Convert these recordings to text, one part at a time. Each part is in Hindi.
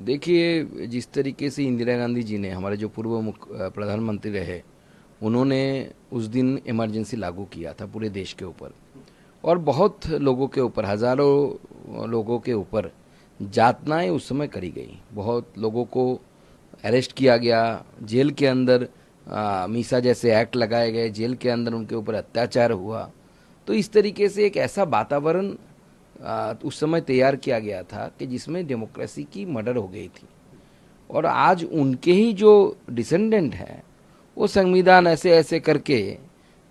देखिए, जिस तरीके से इंदिरा गांधी जी ने, हमारे जो प्रधानमंत्री रहे, उन्होंने उस दिन इमरजेंसी लागू किया था पूरे देश के ऊपर। और बहुत लोगों के ऊपर, हज़ारों लोगों के ऊपर यातनाएं उस समय करी गई। बहुत लोगों को अरेस्ट किया गया, जेल के अंदर मीसा जैसे एक्ट लगाए गए, जेल के अंदर उनके ऊपर अत्याचार हुआ। तो इस तरीके से एक ऐसा वातावरण उस समय तैयार किया गया था कि जिसमें डेमोक्रेसी की मर्डर हो गई थी। और आज उनके ही जो डिसेंडेंट हैं, वो संविधान ऐसे ऐसे करके,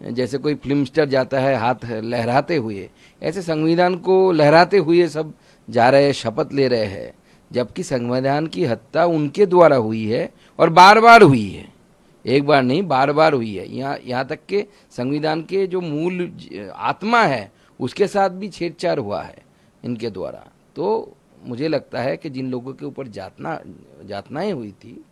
जैसे कोई फिल्म स्टार जाता है हाथ लहराते हुए, ऐसे संविधान को लहराते हुए सब जा रहे हैं, शपथ ले रहे हैं। जबकि संविधान की हत्या उनके द्वारा हुई है और बार बार हुई है, एक बार नहीं बार बार हुई है। यहाँ तक के संविधान के जो मूल आत्मा है उसके साथ भी छेड़छाड़ हुआ है इनके द्वारा। तो मुझे लगता है कि जिन लोगों के ऊपर यातनाएं हुई थी,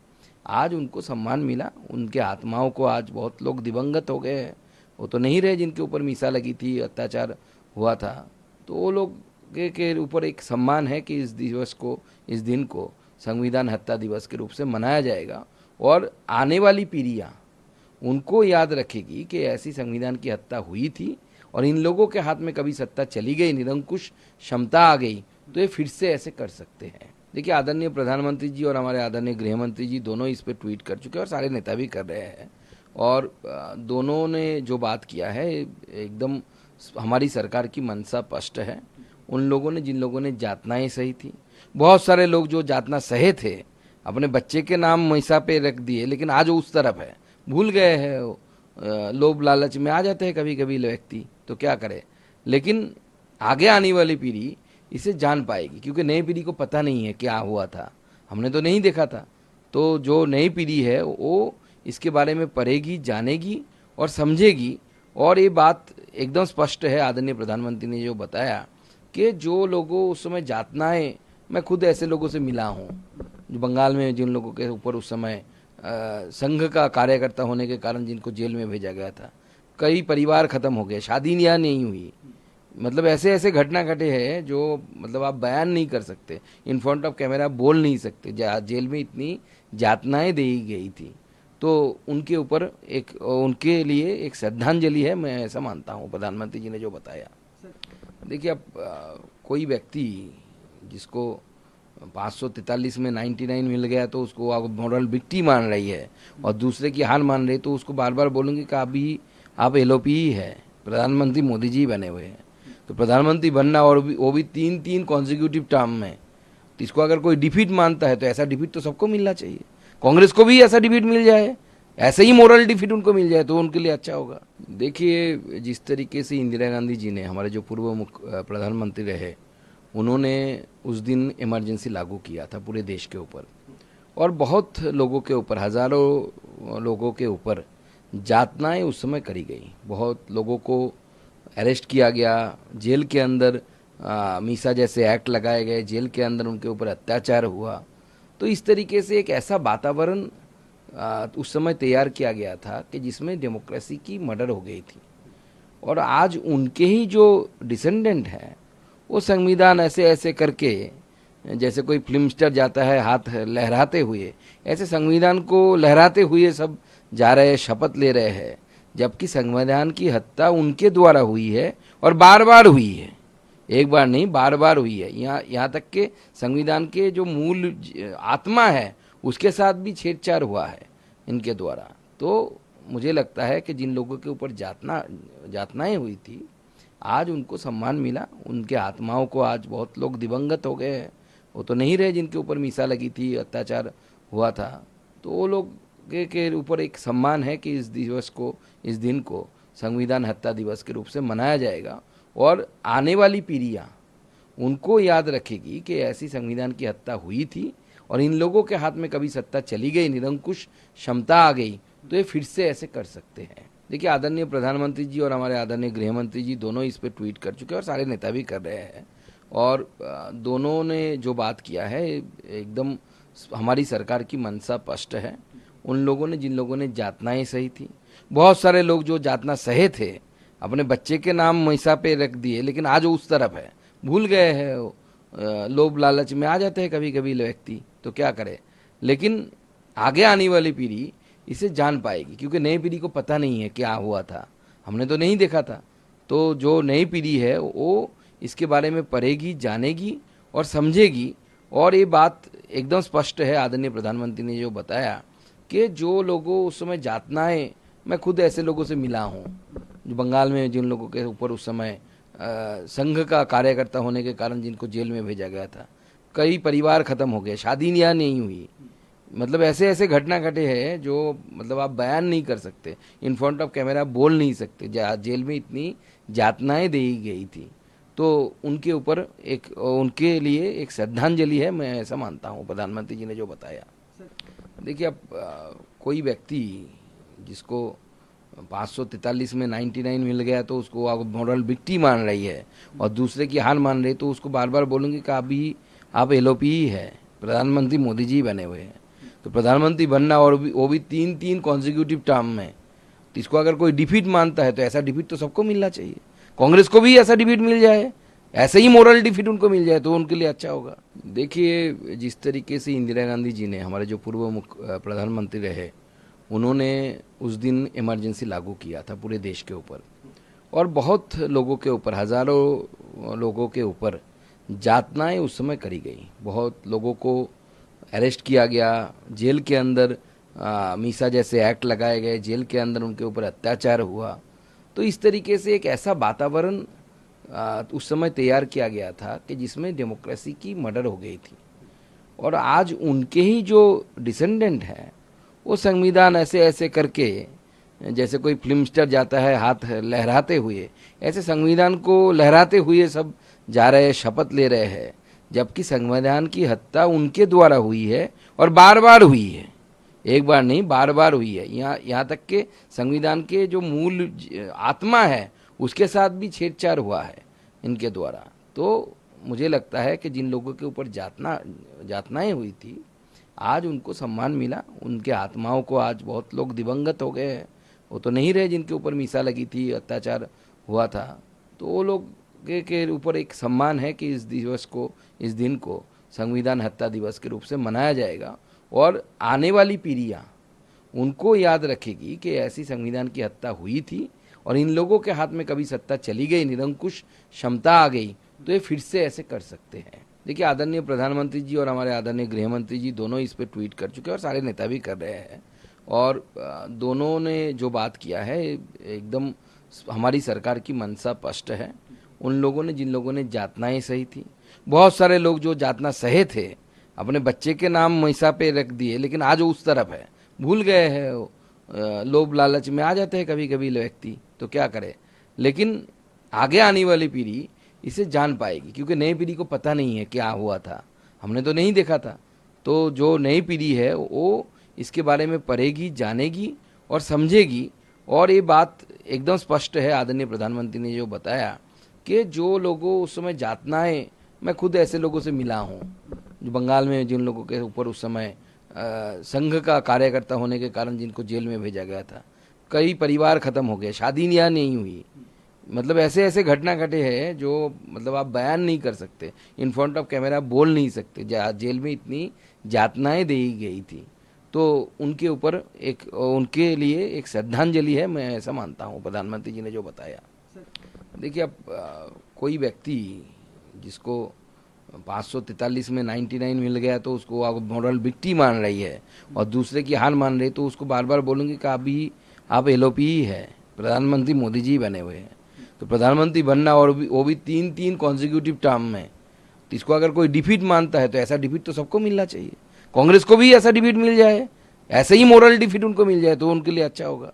आज उनको सम्मान मिला। उनके आत्माओं को, आज बहुत लोग दिवंगत हो गए हैं, वो तो नहीं रहे जिनके ऊपर मीसा लगी थी, अत्याचार हुआ था। तो वो लोग के ऊपर एक सम्मान है कि इस दिवस को, इस दिन को संविधान हत्या दिवस के रूप से मनाया जाएगा। और आने वाली पीढ़ियाँ उनको याद रखेगी कि ऐसी संविधान की हत्या हुई थी और इन लोगों के हाथ में कभी सत्ता चली गई, निरंकुश क्षमता आ गई, तो ये फिर से ऐसे कर सकते हैं। देखिए, आदरणीय प्रधानमंत्री जी और हमारे आदरणीय गृह मंत्री जी दोनों इस पर ट्वीट कर चुके हैं और सारे नेता भी कर रहे हैं। और दोनों ने जो बात किया है, एकदम हमारी सरकार की मंशा स्पष्ट है। उन लोगों ने, जिन लोगों ने यातनाएं सही थी, बहुत सारे लोग जो यातना सहे थे, अपने बच्चे के नाम मीसा पे रख दिए, लेकिन आज वो उस तरफ है, भूल गए हैं। लोभ लालच में आ जाते हैं कभी कभी व्यक्ति, तो क्या करे। लेकिन आगे आने वाली पीढ़ी इसे जान पाएगी, क्योंकि नई पीढ़ी को पता नहीं है क्या हुआ था, हमने तो नहीं देखा था। तो जो नई पीढ़ी है वो इसके बारे में पढ़ेगी, जानेगी और समझेगी। और ये बात एकदम स्पष्ट है, आदरणीय प्रधानमंत्री ने जो बताया कि जो लोगों उस समय यातनाएं, मैं खुद ऐसे लोगों से मिला हूँ जो बंगाल में, जिन लोगों के ऊपर उस समय संघ का कार्यकर्ता होने के कारण जिनको जेल में भेजा गया था, कई परिवार खत्म हो गए, शादी यहाँ नहीं हुई। मतलब ऐसे ऐसे घटना घटे हैं जो मतलब आप बयान नहीं कर सकते, इन फ्रंट ऑफ कैमरा बोल नहीं सकते। जेल में इतनी यातनाएं दी गई थी। तो उनके ऊपर एक, उनके लिए एक श्रद्धांजलि है, मैं ऐसा मानता हूँ, प्रधानमंत्री जी ने जो बताया। देखिए, अब कोई व्यक्ति जिसको 543 में 99 मिल गया तो उसको आप मॉरल विक्टिम मान रही है, और दूसरे की हार मान रही, तो उसको बार बार बोलूँगी कि अभी आप एलओपी ही है, प्रधानमंत्री मोदी जी बने हुए हैं। तो प्रधानमंत्री बनना, और वो भी तीन तीन कॉन्जिक्यूटिव टर्म में, तो इसको अगर कोई डिफीट मानता है तो ऐसा डिफीट तो सबको मिलना चाहिए। कांग्रेस को भी ऐसा डिफीट मिल जाए, ऐसे ही मोरल डिफीट उनको मिल जाए तो उनके लिए अच्छा होगा। देखिए, जिस तरीके से इंदिरा गांधी जी ने, हमारे जो प्रधानमंत्री रहे, उन्होंने उस दिन इमरजेंसी लागू किया था पूरे देश के ऊपर। और बहुत लोगों के ऊपर, हज़ारों लोगों के ऊपर यातनाएं उस समय करी गई। बहुत लोगों को अरेस्ट किया गया, जेल के अंदर मीसा जैसे एक्ट लगाए गए, जेल के अंदर उनके ऊपर अत्याचार हुआ। तो इस तरीके से एक ऐसा वातावरण उस समय तैयार किया गया था कि जिसमें डेमोक्रेसी की मर्डर हो गई थी। और आज उनके ही जो डिसेंडेंट हैं, वो संविधान ऐसे ऐसे करके, जैसे कोई फिल्म स्टार जाता है हाथ लहराते हुए, ऐसे संविधान को लहराते हुए सब जा रहे हैं, शपथ ले रहे हैं। जबकि संविधान की हत्या उनके द्वारा हुई है और बार बार हुई है, एक बार नहीं बार बार हुई है। यहाँ तक के संविधान के जो मूल आत्मा है उसके साथ भी छेड़छाड़ हुआ है इनके द्वारा। तो मुझे लगता है कि जिन लोगों के ऊपर यातनाएं हुई थी, आज उनको सम्मान मिला। उनके आत्माओं को, आज बहुत लोग दिवंगत हो गए हैं, वो तो नहीं रहे जिनके ऊपर मीसा लगी थी, अत्याचार हुआ था। तो वो लोग के ऊपर एक सम्मान है कि इस दिवस को, इस दिन को संविधान हत्या दिवस के रूप से मनाया जाएगा। और आने वाली पीढ़ियाँ उनको याद रखेगी कि ऐसी संविधान की हत्या हुई थी और इन लोगों के हाथ में कभी सत्ता चली गई, निरंकुश क्षमता आ गई, तो ये फिर से ऐसे कर सकते हैं। देखिए, आदरणीय प्रधानमंत्री जी और हमारे आदरणीय गृह मंत्री जी दोनों इस पर ट्वीट कर चुके हैं और सारे नेता भी कर रहे हैं। और दोनों ने जो बात किया है, एकदम हमारी सरकार की मंशा स्पष्ट है। उन लोगों ने, जिन लोगों ने यातनाएं सही थी, बहुत सारे लोग जो यातना सहे थे, अपने बच्चे के नाम मीसा पे रख दिए, लेकिन आज वो उस तरफ है, भूल गए हैं। लोभ लालच में आ जाते हैं कभी कभी व्यक्ति, तो क्या करे। लेकिन आगे आने वाली पीढ़ी इसे जान पाएगी, क्योंकि नई पीढ़ी को पता नहीं है क्या हुआ था, हमने तो नहीं देखा था। तो जो नई पीढ़ी है वो इसके बारे में पढ़ेगी, जानेगी और समझेगी। और ये बात एकदम स्पष्ट है, आदरणीय प्रधानमंत्री ने जो बताया कि जो लोगों उस समय जातनाएं, मैं खुद ऐसे लोगों से मिला हूँ जो बंगाल में जिन लोगों के ऊपर उस समय संघ का कार्यकर्ता होने के कारण जिनको जेल में भेजा गया था, कई परिवार खत्म हो गए, शादी ब्याह नहीं हुई, मतलब ऐसे ऐसे घटना घटे हैं जो मतलब आप बयान नहीं कर सकते, इन फ्रंट ऑफ कैमरा बोल नहीं सकते। जेल में इतनी यातनाएं दी गई थी, तो उनके ऊपर एक, उनके लिए एक श्रद्धांजलि है, मैं ऐसा मानता हूँ प्रधानमंत्री जी ने जो बताया। देखिए, अब कोई व्यक्ति जिसको 543 में 99 मिल गया तो उसको आप मॉरल विक्टी मान रही है और दूसरे की हार मान रही है, तो उसको बार बार बोलूँगी कि अभी आप एलओपी ही है, प्रधानमंत्री मोदी जी बने हुए हैं। तो प्रधानमंत्री बनना, और वो भी तीन कॉन्जिक्यूटिव टर्म में, तो इसको अगर कोई डिफीट मानता है तो ऐसा डिफीट तो सबको मिलना चाहिए। कांग्रेस को भी ऐसा डिफीट मिल जाए, ऐसे ही मोरल डिफीट उनको मिल जाए तो उनके लिए अच्छा होगा। देखिए, जिस तरीके से इंदिरा गांधी जी ने, हमारे जो पूर्व प्रधानमंत्री रहे, उन्होंने उस दिन इमरजेंसी लागू किया था पूरे देश के ऊपर, और बहुत लोगों के ऊपर, हज़ारों लोगों के ऊपर यातनाएं उस समय करी गई। बहुत लोगों को अरेस्ट किया गया, जेल के अंदर मीसा जैसे एक्ट लगाए गए, जेल के अंदर उनके ऊपर अत्याचार हुआ। तो इस तरीके से एक ऐसा वातावरण उस समय तैयार किया गया था कि जिसमें डेमोक्रेसी की मर्डर हो गई थी। और आज उनके ही जो डिसेंडेंट हैं वो संविधान ऐसे ऐसे करके, जैसे कोई फिल्म स्टार जाता है हाथ लहराते हुए, ऐसे संविधान को लहराते हुए सब जा रहे हैं, शपथ ले रहे हैं, जबकि संविधान की हत्या उनके द्वारा हुई है और बार बार हुई है, एक बार नहीं बार बार हुई है। यहाँ तक के संविधान के जो मूल आत्मा है उसके साथ भी छेड़छाड़ हुआ है इनके द्वारा। तो मुझे लगता है कि जिन लोगों के ऊपर यातनाएं हुई थी, आज उनको सम्मान मिला, उनके आत्माओं को, आज बहुत लोग दिवंगत हो गए हैं, वो तो नहीं रहे जिनके ऊपर मीसा लगी थी, अत्याचार हुआ था, तो वो लोग के ऊपर एक सम्मान है कि इस दिवस को, इस दिन को संविधान हत्या दिवस के रूप से मनाया जाएगा। और आने वाली पीढ़ियाँ उनको याद रखेगी कि ऐसी संविधान की हत्या हुई थी और इन लोगों के हाथ में कभी सत्ता चली गई, निरंकुश क्षमता आ गई, तो ये फिर से ऐसे कर सकते हैं। देखिए, आदरणीय प्रधानमंत्री जी और हमारे आदरणीय गृह मंत्री जी दोनों इस पर ट्वीट कर चुके हैं और सारे नेता भी कर रहे हैं, और दोनों ने जो बात किया है एकदम हमारी सरकार की मंशा स्पष्ट है। उन लोगों ने, जिन लोगों ने यातनाएं सही थी, बहुत सारे लोग जो यातना सहे थे, अपने बच्चे के नाम मीसा पे रख दिए, लेकिन आज वो उस तरफ है, भूल गए हैं, लोभ लालच में आ जाते हैं कभी कभी व्यक्ति, तो क्या करे। लेकिन आगे आने वाली पीढ़ी इसे जान पाएगी, क्योंकि नई पीढ़ी को पता नहीं है क्या हुआ था, हमने तो नहीं देखा था। तो जो नई पीढ़ी है वो इसके बारे में पढ़ेगी, जानेगी और समझेगी। और ये बात एकदम स्पष्ट है, आदरणीय प्रधानमंत्री ने जो बताया कि जो लोगों उस समय यातनाएं, मैं खुद ऐसे लोगों से मिला हूँ जो बंगाल में जिन लोगों के ऊपर उस समय संघ का कार्यकर्ता होने के कारण जिनको जेल में भेजा गया था, कई परिवार खत्म हो गए, शादी ब्याह नहीं हुई, मतलब ऐसे ऐसे घटना घटे हैं जो मतलब आप बयान नहीं कर सकते, इन फ्रंट ऑफ कैमरा बोल नहीं सकते। जेल में इतनी यातनाएं दी गई थी, तो उनके ऊपर एक, उनके लिए एक श्रद्धांजलि है, मैं ऐसा मानता हूँ प्रधानमंत्री जी ने जो बताया। देखिए, अब कोई व्यक्ति जिसको 543 में 99 मिल गया तो उसको आप मॉरल विक्टी मान रही है और दूसरे की हार मान रही है, तो उसको बार बार बोलूँगी कि अभी आप एलओपी ही है, प्रधानमंत्री मोदी जी बने हुए हैं। तो प्रधानमंत्री बनना, और वो भी तीन कॉन्जिक्यूटिव टर्म में, तो इसको अगर कोई डिफीट मानता है तो ऐसा डिफीट तो सबको मिलना चाहिए। कांग्रेस को भी ऐसा डिफीट मिल जाए, ऐसे ही मोरल डिफीट उनको मिल जाए तो उनके लिए अच्छा होगा।